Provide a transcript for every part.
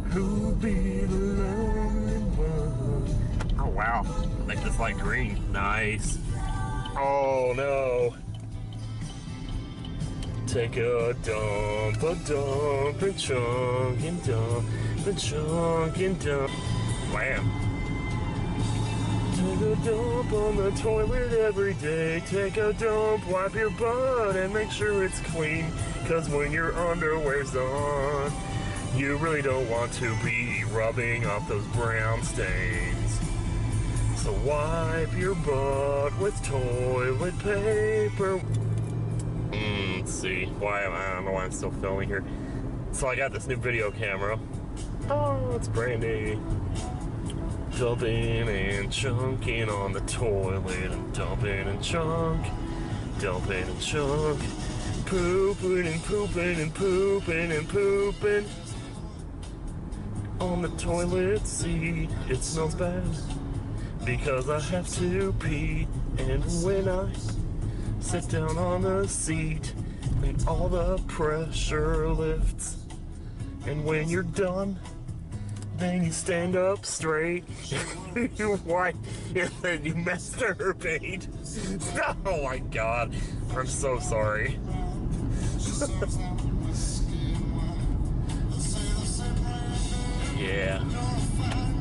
Who'll be the lonely one? Oh wow, I think this light green. Nice. Oh no. Take a dump and chunk and dump and chunk and dump. Wham. Take a dump on the toilet every day. Take a dump, wipe your butt and make sure it's clean. Cause when your underwear's on, you really don't want to be rubbing off those brown stains. So wipe your butt with toilet paper. Let's see. Why? I don't know why I'm still filming here. So I got this new video camera. Oh, it's brandy. Dumping and chunking on the toilet and dumping and chunk. Dumping and chunk. Pooping and pooping and pooping and pooping. On the toilet seat, it smells bad because I have to pee. And when I sit down on the seat, and all the pressure lifts. And when you're done, then you stand up straight. You wipe, and then you masturbate. Oh my god, I'm so sorry. Yeah.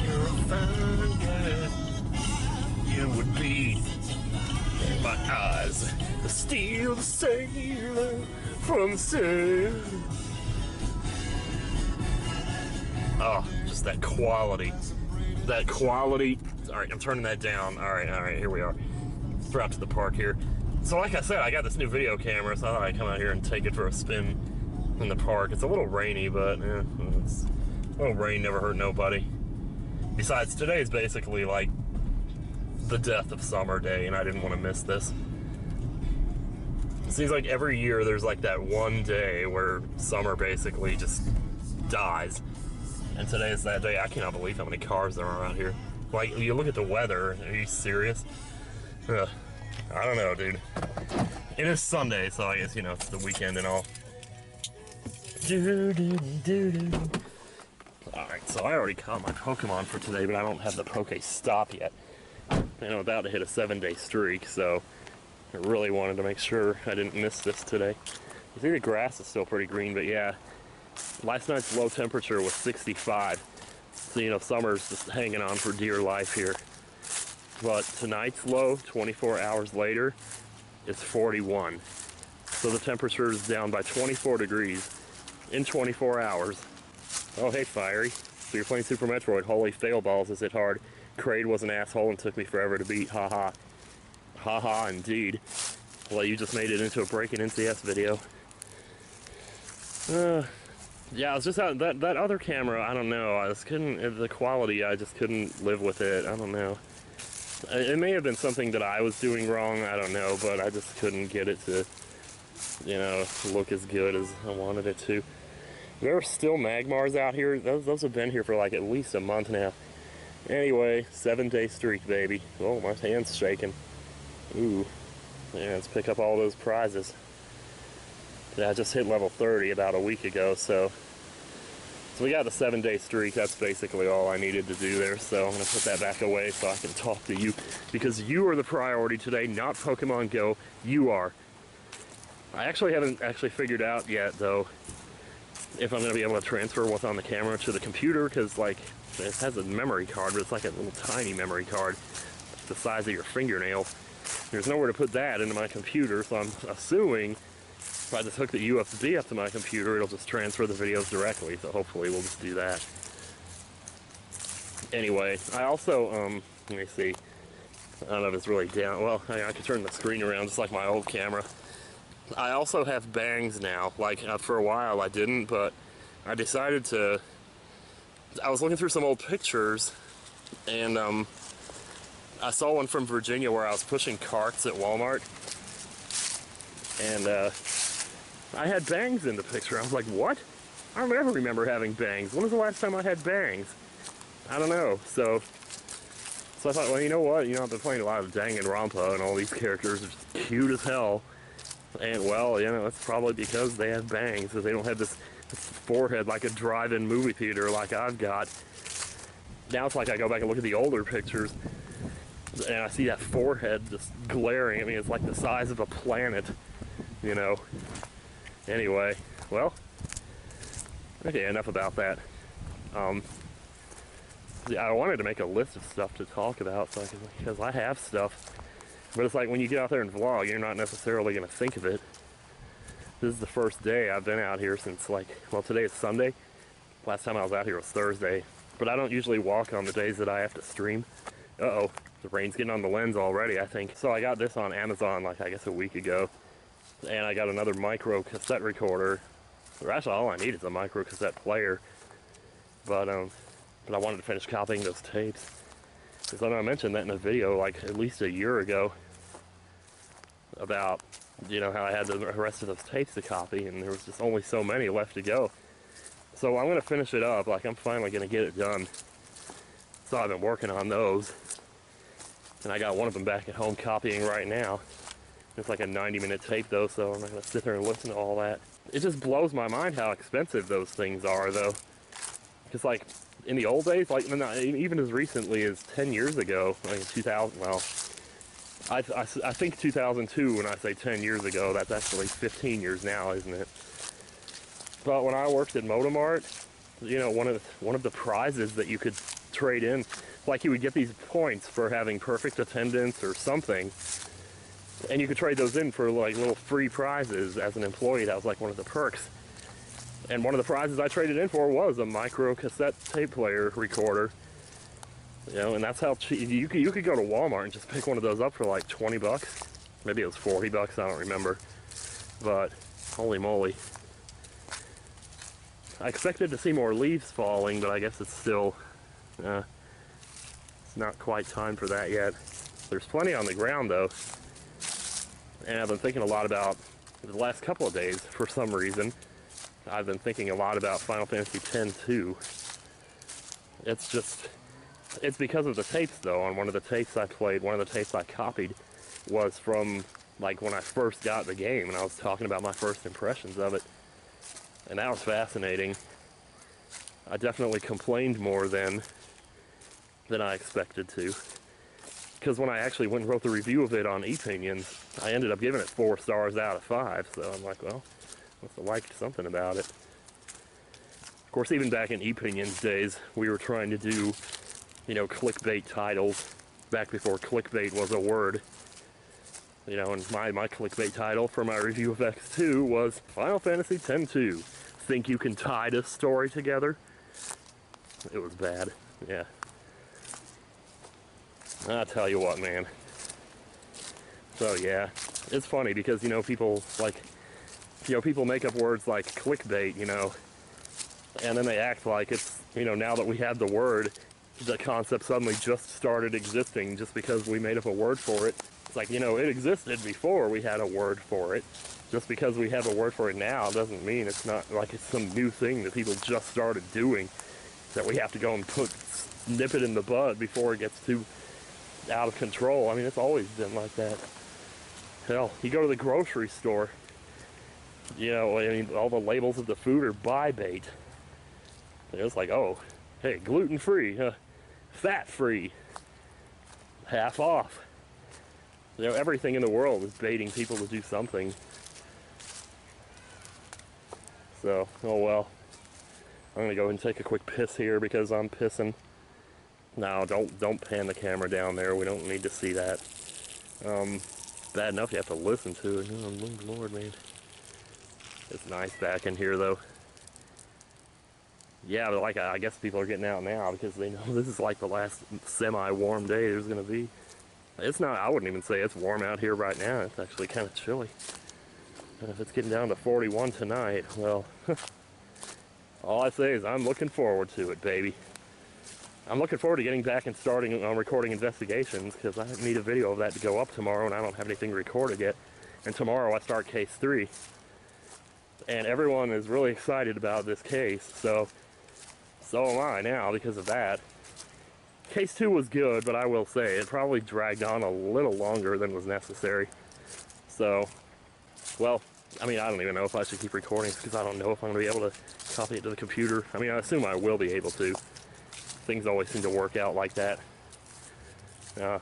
You're a fine guy. You would be, in my eyes, a steel sailor from the sea. Oh, just that quality. That quality. Alright, I'm turning that down. Alright, here we are. We're out to the park here. So like I said, I got this new video camera, so I thought I'd come out here and take it for a spin in the park. It's a little rainy, but a little rain never hurt nobody. Besides, today's basically like the death of summer day, and I didn't want to miss this. It seems like every year there's like that one day where summer basically just dies. And today is that day. I cannot believe how many cars there are around here. Like, you look at the weather, are you serious? I don't know, dude. It is Sunday, so I guess, you know, it's the weekend and all. Alright, so I already caught my Pokemon for today, but I don't have the Poke-Stop yet. And I'm about to hit a 7-day streak, so I really wanted to make sure I didn't miss this today. You see the grass is still pretty green, but yeah. Last night's low temperature was 65. So, you know, summer's just hanging on for dear life here. But tonight's low, 24 hours later, is 41. So the temperature is down by 24 degrees in 24 hours. Oh, hey, Fiery. So you're playing Super Metroid. Holy fail balls, is it hard. Kraid was an asshole and took me forever to beat. Haha. Haha, indeed. Well, you just made it into a Breaking NCS video. Yeah, I was just out, that other camera, I don't know, I just couldn't, the quality, I just couldn't live with it, I don't know. It may have been something that I was doing wrong, I don't know, but I just couldn't get it to, you know, look as good as I wanted it to. There are still Magmars out here, those have been here for like at least a month now. Anyway, 7-day streak, baby. Oh, my hand's shaking. Ooh, yeah, let's pick up all those prizes. Yeah, I just hit level 30 about a week ago, so we got the 7-day streak. That's basically all I needed to do there, so I'm going to put that back away so I can talk to you, because you are the priority today, not Pokemon Go. You are. I actually haven't figured out yet, though, if I'm going to be able to transfer what's on the camera to the computer, because, like, it has a memory card, but it's like a little tiny memory card the size of your fingernail. There's nowhere to put that into my computer, so I'm assuming if I just hook the USB up to my computer, it'll just transfer the videos directly, so hopefully we'll just do that. Anyway, I also, let me see, I don't know if it's really down, well, I could turn the screen around just like my old camera. I also have bangs now, like, for a while I didn't, but I decided to, I was looking through some old pictures, and, I saw one from Virginia where I was pushing carts at Walmart, and, I had bangs in the picture. I was like, what? I don't ever remember having bangs. When was the last time I had bangs? I don't know. So I thought, well, you know what? You know, I've been playing a lot of Danganronpa, and all these characters are just cute as hell. And well, you know, it's probably because they have bangs, so they don't have this forehead like a drive-in movie theater like I've got. Now it's like I go back and look at the older pictures and I see that forehead just glaring. I mean, it's like the size of a planet, you know. Anyway, well, okay, enough about that. Yeah, I wanted to make a list of stuff to talk about, so because I have stuff, but it's like when you get out there and vlog, you're not necessarily going to think of it. This is the first day I've been out here since, like, well, today is Sunday. Last time I was out here was Thursday, but I don't usually walk on the days that I have to stream. Uh-oh, the rain's getting on the lens already, I think. So I got this on Amazon, like, I guess a week ago, and I got another micro cassette recorder. Or actually, all I need is a micro cassette player, but I wanted to finish copying those tapes. Because I know I mentioned that in a video like at least a year ago about, you know, how I had the rest of those tapes to copy and there was just only so many left to go. So I'm going to finish it up, like I'm finally going to get it done. So I've been working on those. And I got one of them back at home copying right now. It's like a 90-minute tape though, so I'm not going to sit there and listen to all that. It just blows my mind how expensive those things are though. Because like, in the old days, like even as recently as 10 years ago, like in 2000, well, I think 2002 when I say 10 years ago, that's actually 15 years now, isn't it? But when I worked at Motomart, you know, one of the prizes that you could trade in, like you would get these points for having perfect attendance or something, and you could trade those in for like little free prizes as an employee. That was like one of the perks. And one of the prizes I traded in for was a micro cassette tape player recorder. You know, and that's how cheap, you could go to Walmart and just pick one of those up for like 20 bucks. Maybe it was 40 bucks, I don't remember. But, holy moly. I expected to see more leaves falling, but I guess it's still, it's not quite time for that yet. There's plenty on the ground though. And I've been thinking a lot about, the last couple of days, for some reason, I've been thinking a lot about Final Fantasy X too. It's because of the tapes though. On one of the tapes I played, one of the tapes I copied was from like when I first got the game, and I was talking about my first impressions of it. And that was fascinating. I definitely complained more than I expected to. Because when I actually went and wrote the review of it on ePinions, I ended up giving it 4 stars out of 5. So I'm like, well, must have liked something about it. Of course, even back in ePinions days, we were trying to do, you know, clickbait titles back before clickbait was a word. You know, and my clickbait title for my review of X2 was Final Fantasy X-2. Think you can tie this story together? It was bad, yeah. I'll tell you what, man. So yeah, it's funny because, you know, people like, you know, people make up words like clickbait, you know, and then they act like it's, you know, now that we have the word, the concept suddenly just started existing just because we made up a word for it. It's like, you know, it existed before we had a word for it. Just because we have a word for it now doesn't mean it's not like it's some new thing that people just started doing that we have to go and nip it in the bud before it gets too out of control. I mean, it's always been like that. Hell, you go to the grocery store, you know, I mean, all the labels of the food are buy bait. It's like, oh, hey, gluten-free, fat-free, half off. You know, everything in the world is baiting people to do something. So, oh well. I'm gonna go ahead and take a quick piss here because I'm pissing. No, don't pan the camera down there. We don't need to see that. Bad enough you have to listen to it. Oh, Lord, man. It's nice back in here, though. Yeah, but like, I guess people are getting out now because they know this is like the last semi-warm day there's gonna be. It's not, I wouldn't even say it's warm out here right now. It's actually kind of chilly. And if it's getting down to 41 tonight, well, all I say is I'm looking forward to it, baby. I'm looking forward to getting back and starting on recording investigations because I need a video of that to go up tomorrow and I don't have anything recorded yet. And tomorrow I start case 3. And everyone is really excited about this case, so am I now because of that. Case 2 was good, but I will say it probably dragged on a little longer than was necessary. So, Well, I mean, I don't even know if I should keep recording because I don't know if I'm going to be able to copy it to the computer. I mean, I assume I will be able to. Things always seem to work out like that.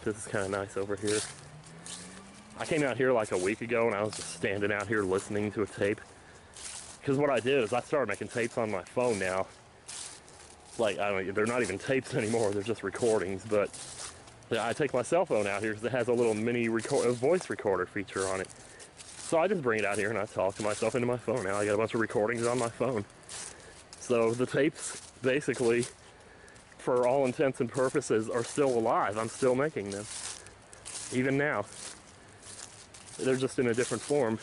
This is kind of nice over here. I came out here like a week ago and I was just standing out here listening to a tape. Because what I did is I started making tapes on my phone now. Like, I don't, they're not even tapes anymore, they're just recordings, but yeah, I take my cell phone out here because it has a little mini voice recorder feature on it. So I just bring it out here and I talk to myself into my phone. Now I got a bunch of recordings on my phone. So the tapes, basically, for all intents and purposes, are still alive. I'm still making them, even now. They're just in a different form,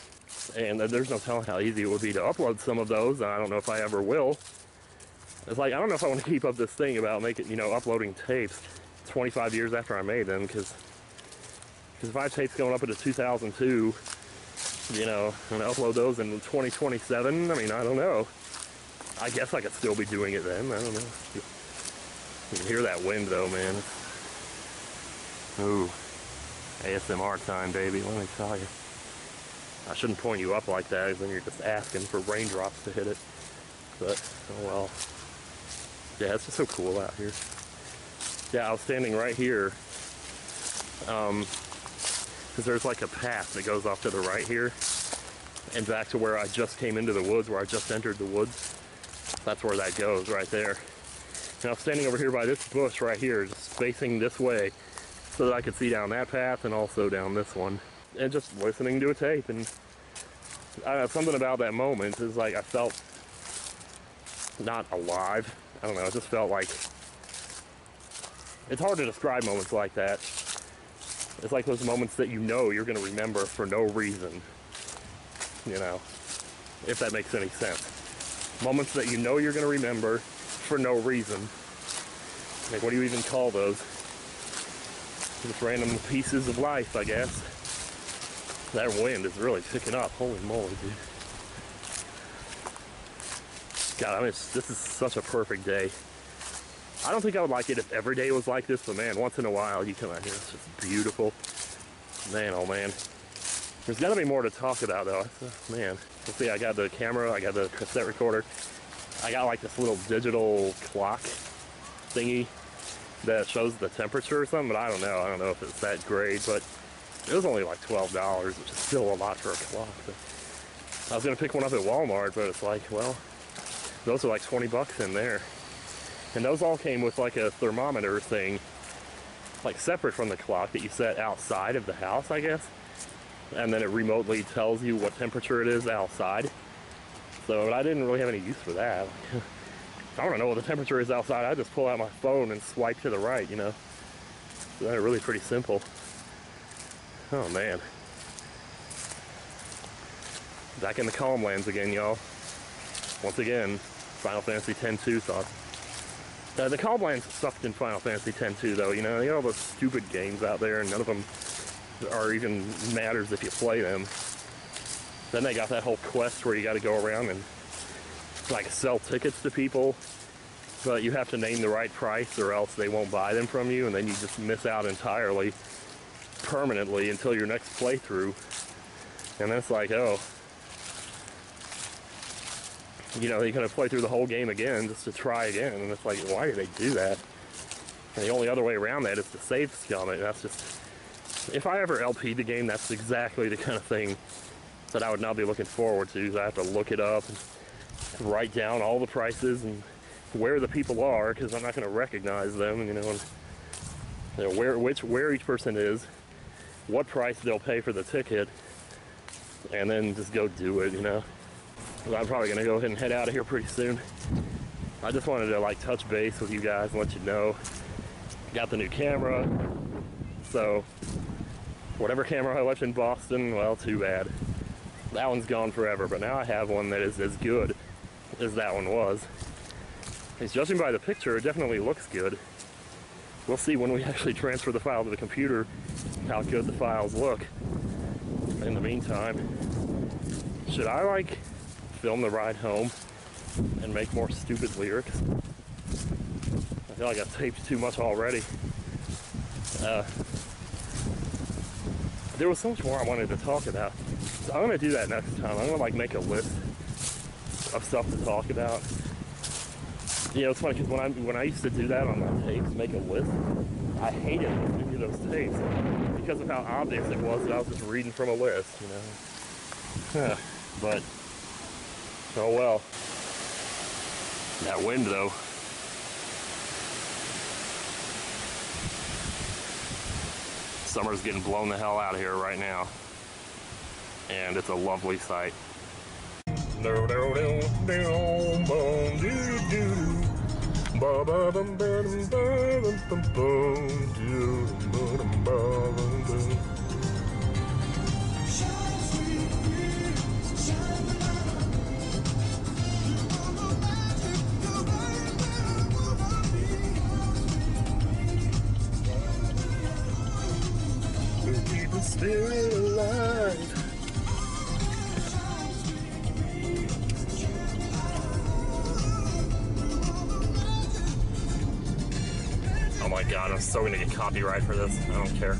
and there's no telling how easy it would be to upload some of those. I don't know if I ever will. It's like, I don't know if I want to keep up this thing about making, you know, uploading tapes 25 years after I made them, because if I have tapes going up into 2002, you know, and upload those in 2027, I mean, I don't know. I guess I could still be doing it then, I don't know. You can hear that wind though, man. Ooh, ASMR time, baby, let me tell you. I shouldn't point you up like that, because then you're just asking for raindrops to hit it. But, oh well. Yeah, it's just so cool out here. Yeah, I was standing right here, because there's like a path that goes off to the right here, and back to where I just came into the woods, where I just entered the woods. That's where that goes, right there. And I was standing over here by this bush right here, just facing this way, so that I could see down that path and also down this one. And just listening to a tape, and something about that moment is like I felt not alive. I don't know, it just felt like, it's hard to describe moments like that. It's like those moments that you know you're going to remember for no reason, you know, if that makes any sense. Moments that you know you're going to remember for no reason. Like, what do you even call those? Just random pieces of life, I guess. That wind is really picking up. Holy moly, dude. God, I mean, this is such a perfect day. I don't think I would like it if every day was like this, but man, once in a while you come out here, it's just beautiful. Man, oh man. There's gotta be more to talk about though. Man, let's see, I got the camera, I got the cassette recorder. I got like this little digital clock thingy that shows the temperature or something, but I don't know. I don't know if it's that great, but it was only like $12, which is still a lot for a clock. But I was gonna pick one up at Walmart, but it's like, well, those are like 20 bucks in there. And those all came with like a thermometer thing, like separate from the clock, that you set outside of the house, I guess. And then it remotely tells you what temperature it is outside. So I didn't really have any use for that. I don't know what the temperature is outside. I just pull out my phone and swipe to the right, you know. So they're really pretty simple. Oh man. Back in the calm lands again, y'all. Once again, Final Fantasy X-2 thoughts. The calm lands sucked in Final Fantasy X-2 though, you know all those stupid games out there, and none of them are even matters if you play them. Then they got that whole quest where you got to go around and like sell tickets to people, but you have to name the right price or else they won't buy them from you, and then you just miss out entirely, permanently, until your next playthrough. And that's like, oh, you know, you gotta play through the whole game again just to try again, and it's like, why do they do that? And the only other way around that is to save scum it. That's just, if I ever LP'd the game, that's exactly the kind of thing that I would not be looking forward to. I have to look it up and write down all the prices and where the people are, because I'm not going to recognize them, you know, and you know, where each person is, what price they'll pay for the ticket, and then just go do it, you know. I'm probably going to go ahead and head out of here pretty soon. I just wanted to like touch base with you guys and let you know. Got the new camera, so whatever camera I left in Boston, well, too bad. That one's gone forever, but now I have one that is as good as that one was. Because judging by the picture, it definitely looks good. We'll see when we actually transfer the file to the computer how good the files look. In the meantime, should I like film the ride home and make more stupid lyrics? I feel like I've taped too much already. There was so much more I wanted to talk about. I'm gonna do that next time. I'm gonna like make a list of stuff to talk about. You know, it's funny because when I used to do that on my tapes, make a list, I hated listening to those tapes because of how obvious it was that I was just reading from a list, you know. But oh well. That wind though. Summer's getting blown the hell out of here right now. And it's a lovely sight. Keep the spirit alive. Oh my god, I'm still gonna get copyright for this. I don't care.